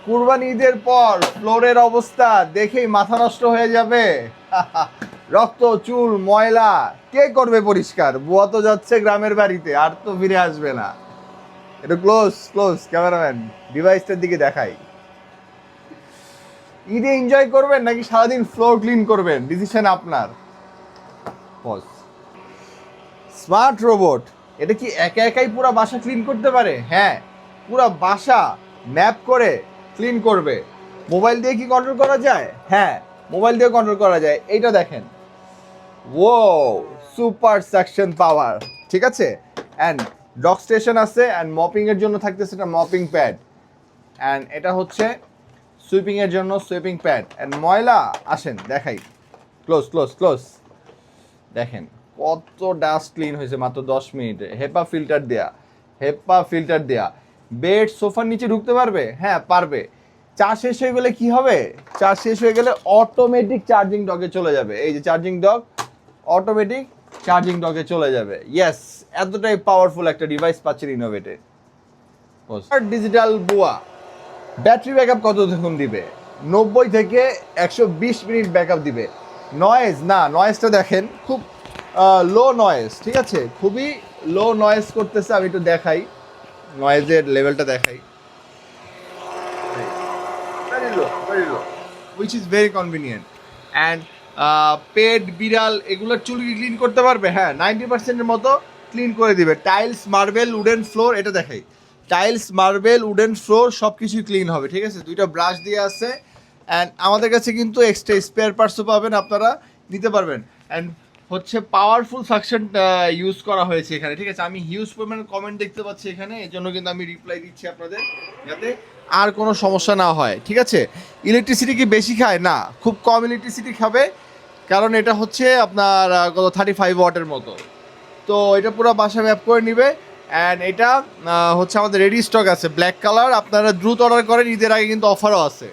কুরবানি ঈদের পর ফ্লোরের অবস্থা দেখেই মাথা নষ্ট হয়ে যাবে। রক্ত, চুল, ময়লা কে করবে পরিষ্কার? বুয়া তো যাচ্ছে গ্রামের বাড়িতে, আর তো ফিরে আসবে না। এটা ক্লোজ ক্লোজ ক্যামেরাম্যান, ডিভাইসটার দিকে দেখাই। ঈদে এনজয় করবেন নাকি সারাদিন ফ্লোর ক্লিন করবেন, ডিসিশন আপনার। পজ। স্মার্ট রোবট, এটা কি একা একাই পুরো বাসা ক্লিন করতে পারে? হ্যাঁ, পুরো বাসা ম্যাপ করে ক্লিন করবে। মোবাইল দিয়ে কি কন্ট্রোল করা যায়? হ্যাঁ, মোবাইল দিয়ে কন্ট্রোল করা যায়। এইটা দেখেন, ও সুপার সাকশন পাওয়ার, ঠিক আছে। অ্যান্ড ডগ স্টেশন আছে, অ্যান্ড মপিং এর জন্য থাকতেছে এটা মপিং প্যাড, অ্যান্ড এটা হচ্ছে সুইপিং এর জন্য সুইপিং প্যাড। অ্যান্ড ময়লা আসেন দেখাই, ক্লোজ ক্লোজ ক্লোজ। দেখেন কত ডাস্ট ক্লিন হয়েছে মাত্র 10 মিনিটে। হেপা ফিল্টার দেয়া, হেপা ফিল্টার দেয়া। বেড সোফার নিচে ঢুকতে পারবে? হ্যাঁ পারবে। চার্জ শেষ হয়ে গেলে কি হবে? চার্জ শেষ হয়ে গেলে অটোমেটিক চার্জিং ডগে চলে যাবে। এই যে চার্জিং ডগ, অটোমেটিক চার্জিং ডগে চলে যাবে। ইয়েস, এতটাই পাওয়ারফুল একটা ডিভাইস পাচ্ছেন ইনোভেটে। ডিজিটাল বুয়া ব্যাটারি ব্যাকআপ কতক্ষণ দিবে? 90 থেকে 120 মিনিট ব্যাকআপ দিবে। নয়েজ না, নয়েজটা দেখেন খুব লো নয়েজ, ঠিক আছে, খুবই লো নয়েজ করতেছে। আমি একটু দেখাই, নয়েজের লেভেলটা দেখাই। Very low, which is very convenient. And pet, বিড়াল এগুলোর চুল ক্লিন করতে পারবে? হ্যাঁ, 90%-এর মতো ক্লিন করে দিবে। টাইলস, মার্বেল, উডেন ফ্লোর, এটা দেখাই। টাইলস, মার্বেল, উডেন ফ্লোর সব কিছুই ক্লিন হবে, ঠিক আছে। দুইটা ব্রাশ দিয়ে আছে। অ্যান্ড আমাদের কাছে কিন্তু এক্সট্রা স্পেয়ার পার্টসও পাবেন, আপনারা নিতে পারবেন। অ্যান্ড হচ্ছে পাওয়ারফুল ফাংশন ইউজ করা হয়েছে এখানে, ঠিক আছে। আমি হিউজ পরিমাণে কমেন্ট দেখতে পাচ্ছি এখানে, এই জন্য কিন্তু আমি রিপ্লাই দিচ্ছি আপনাদের, যাতে আর কোনো সমস্যা না হয়, ঠিক আছে। ইলেকট্রিসিটি কি বেশি খায়? না, খুব কম ইলেকট্রিসিটি খাবে, কারণ এটা হচ্ছে আপনার কত 35 ওয়াটের মতো। তো এটা পুরো বাসা ম্যাপ করে নিবে। অ্যান্ড এটা হচ্ছে আমাদের রেডি স্টক আছে ব্ল্যাক কালার, আপনারা দ্রুত অর্ডার করেন, ঈদের আগে কিন্তু অফারও আছে।